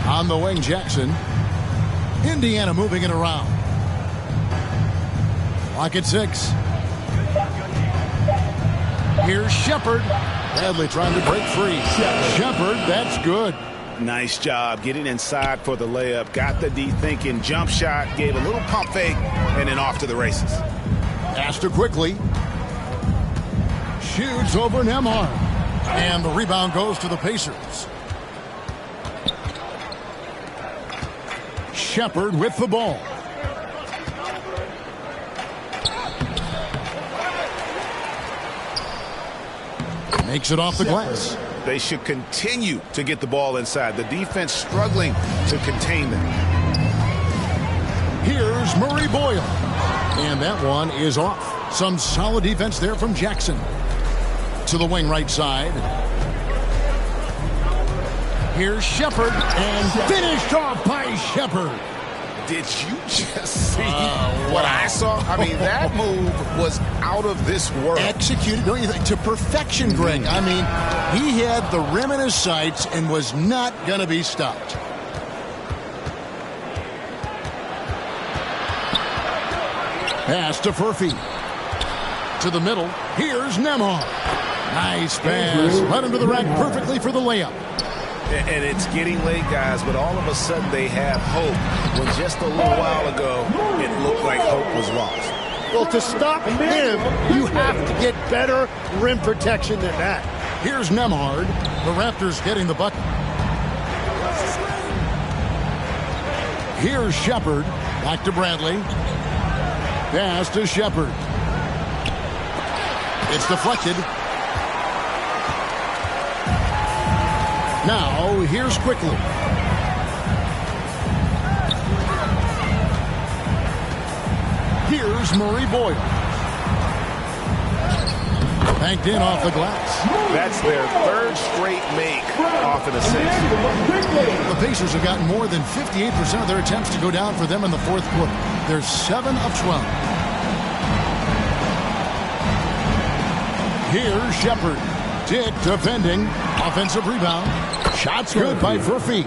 On the wing, Jackson. Indiana moving it around. Clock at 6. Here's Shepard. Bradley trying to break free. Shepard, that's good. Nice job getting inside for the layup. Got the D thinking. Jump shot. Gave a little pump fake. And then off to the races. Pass to Quickly. Shoots over Nemhard. And the rebound goes to the Pacers. Shepard with the ball. Makes it off the glass. They should continue to get the ball inside. The defense struggling to contain them. Here's Murray Boyle. And that one is off. Some solid defense there from Jackson. To the wing right side. Here's Shepard, and finished off by Shepard. Did you just see what I saw? I mean, that move was out of this world. Executed, don't you think, to perfection, Greg. I mean, he had the rim in his sights and was not going to be stopped. Pass to Furphy. To the middle. Here's Nemhard. Nice pass. Right under the rack perfectly for the layup. And it's getting late, guys, but all of a sudden they have hope. When just a little while ago, it looked like hope was lost. Well, to stop him, you have to get better rim protection than that. Here's Nembhard. The Raptors getting the bucket. Here's Shepard. Back to Bradley. Pass to Shepard. It's deflected. Now, here's Quickly. Here's Murray Boyle. Banked in off the glass. That's their third straight make off an assist. The Pacers have gotten more than 58% of their attempts to go down for them in the fourth quarter. They're 7 of 12. Here's Shepard. Dick defending. Offensive rebound. Shot's good by Furphy.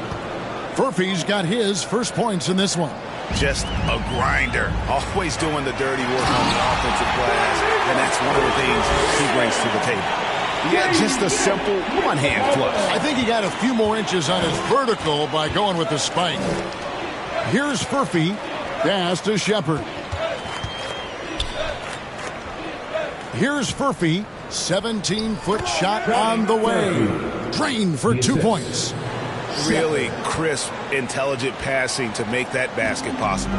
Furphy's got his first points in this one. Just a grinder. Always doing the dirty work on the offensive glass. And that's one of the things he brings to the table. Yeah, just a simple one-hand flush. I think he got a few more inches on his vertical by going with the spike. Here's Furphy. Pass to Shepard. Here's Furphy. 17-foot shot on the way. Drained for 2 points. Really crisp, intelligent passing to make that basket possible.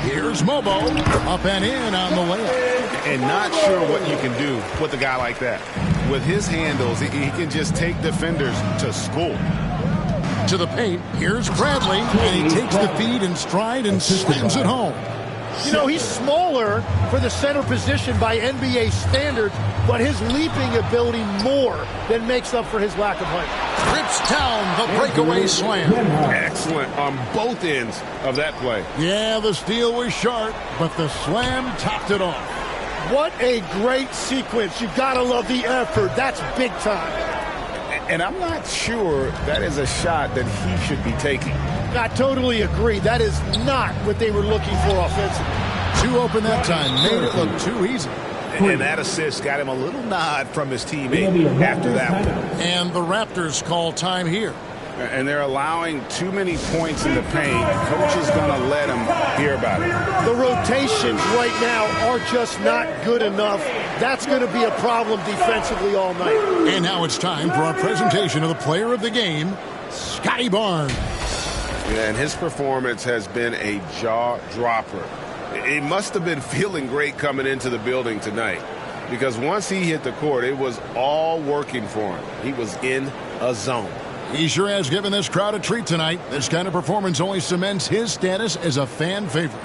Here's Mobo. Up and in on the layup. And not sure what you can do with a guy like that. With his handles, he can just take defenders to school. To the paint. Here's Bradley. And he takes the feed in stride and slams it home. You know, he's smaller for the center position by NBA standards, but his leaping ability more than makes up for his lack of height. Rips down the breakaway slam. Excellent on both ends of that play. Yeah, the steal was sharp, but the slam topped it off. What a great sequence. You gotta love the effort. That's big time. And I'm not sure that is a shot that he should be taking. I totally agree. That is not what they were looking for offensively. Too open that time. Made it look too easy. And that assist got him a little nod from his teammate after that one. And the Raptors call time here. And they're allowing too many points in the paint. Coach is going to let them hear about it. The rotations right now are just not good enough. That's going to be a problem defensively all night. And now it's time for our presentation of the player of the game, Scotty Barnes. Yeah, and his performance has been a jaw-dropper. He must have been feeling great coming into the building tonight, because once he hit the court, it was all working for him. He was in a zone. He sure has given this crowd a treat tonight. This kind of performance only cements his status as a fan favorite.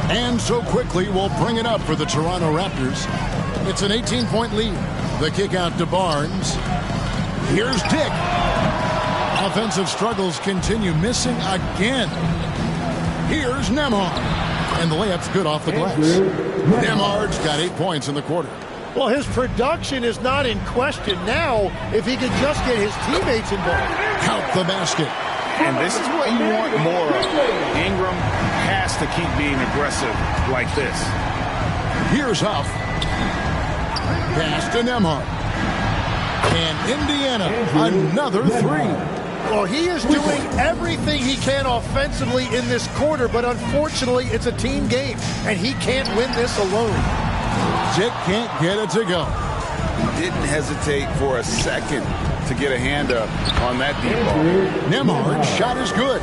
And so quickly we'll bring it up for the Toronto Raptors. It's an 18-point lead. The kick out to Barnes. Here's Dick. Offensive struggles continue, missing again. Here's Nembhard. And the layup's good off the glass. Nembhard's got 8 points in the quarter. Well, his production is not in question now if he can just get his teammates involved. Count the basket. And this is what you want more of. Ingram has to keep being aggressive like this. Here's Huff. Pass to Nembhard. And Indiana, another three. Well, he is doing everything he can offensively in this quarter, but unfortunately, it's a team game, and he can't win this alone. Dick can't get it to go. Didn't hesitate for a second to get a hand up on that deep ball. Nembhard's shot is good.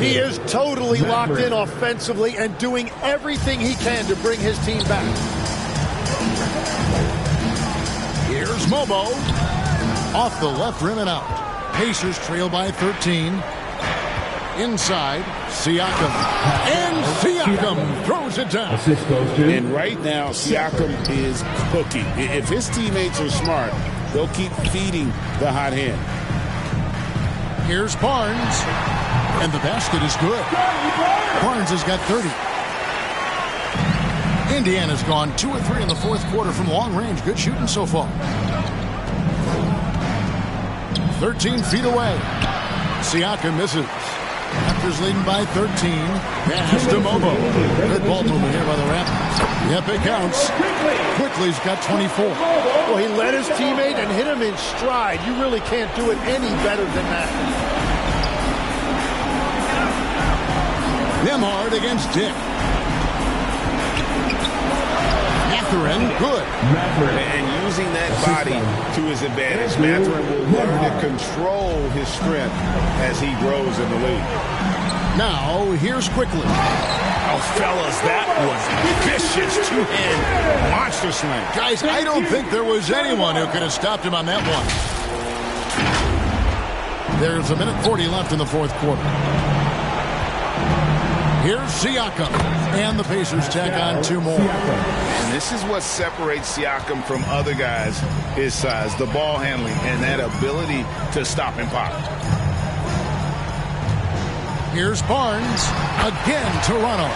He is totally locked in offensively and doing everything he can to bring his team back. Here's Mobo. Off the left rim and out. Pacers trail by 13. Inside, Siakam. And Siakam throws it down. And right now, Siakam is cooking. If his teammates are smart, they'll keep feeding the hot hand. Here's Barnes. And the basket is good. Barnes has got 30. Indiana's gone 2 of 3 in the fourth quarter from long range. Good shooting so far. 13 feet away. Siakam misses. Raptors leading by 13. Pass to Mobo. Good ball movement here by the Raptors. Yep, it counts. Quickly's got 24. Well, he led his teammate and hit him in stride. You really can't do it any better than that. Nembhard against Dick. Mathurin, good. And using that body to his advantage, Mathurin will learn to control his strength as he grows in the league. Now, here's Quickly. Oh, fellas, that was vicious two-hand monster slam. Guys, I don't think there was anyone who could have stopped him on that one. There's 1:40 left in the fourth quarter. Here's Siakam, and the Pacers tack on 2 more. And this is what separates Siakam from other guys his size, the ball handling and that ability to stop and pop. Here's Barnes, again Toronto.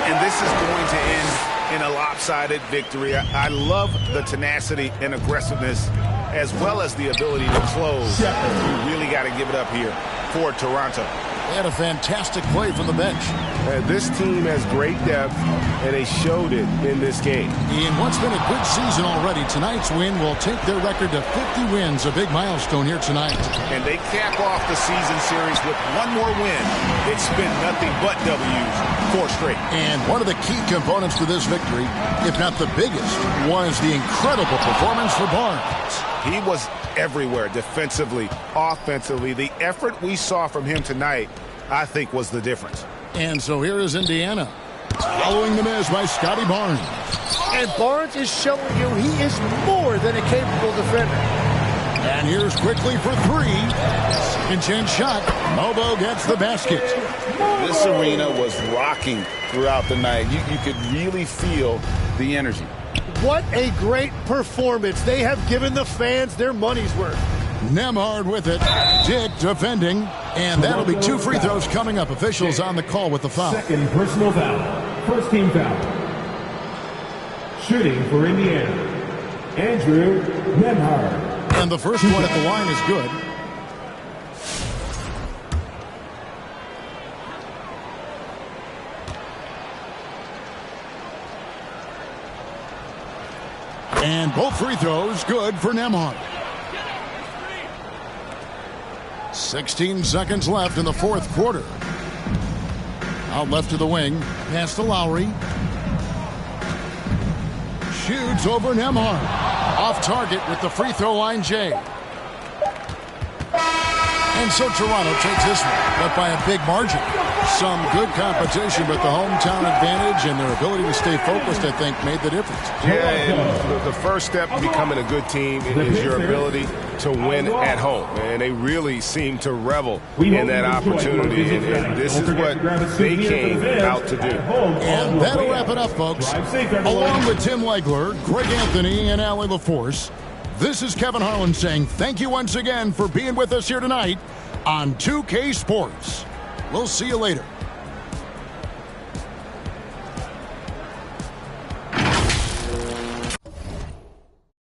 And this is going to end in a lopsided victory. I love the tenacity and aggressiveness as well as the ability to close. You really got to give it up here for Toronto. They had a fantastic play from the bench. This team has great depth, and they showed it in this game. In what's been a good season already, tonight's win will take their record to 50 wins, a big milestone here tonight. And they cap off the season series with one more win. It's been nothing but W's, 4 straight. And one of the key components to this victory, if not the biggest, was the incredible performance for Barnes. He was everywhere, defensively, offensively. The effort we saw from him tonight, I think, was the difference. And so here is Indiana, following the miss by Scotty Barnes. And Barnes is showing you he is more than a capable defender. And here's Quickly for 3. Second chance shot. Mobo gets the basket. This arena was rocking throughout the night. You could really feel the energy. What a great performance. They have given the fans their money's worth. Nembhard with it. Dick defending. And that'll be 2 free throws coming up. Officials on the call with the foul. Second personal foul. First team foul. Shooting for Indiana, Andrew Nembhard. And the first one at the line is good. And both free throws good for Nembhard. 16 seconds left in the fourth quarter. Out left to the wing. Pass to Lowry. Shoots over Nembhard. Off target with the free throw line, Jay. And so Toronto takes this one, but by a big margin. Some good competition, but the hometown advantage and their ability to stay focused, I think, made the difference. Yeah, and the first step in becoming a good team is your ability to win at home. And they really seem to revel in that opportunity. And this is what they came out to do. And that'll wrap it up, folks. Along with Tim Legler, Greg Anthony, and Allie LaForce, this is Kevin Harlan saying thank you once again for being with us here tonight on 2K Sports. We'll see you later.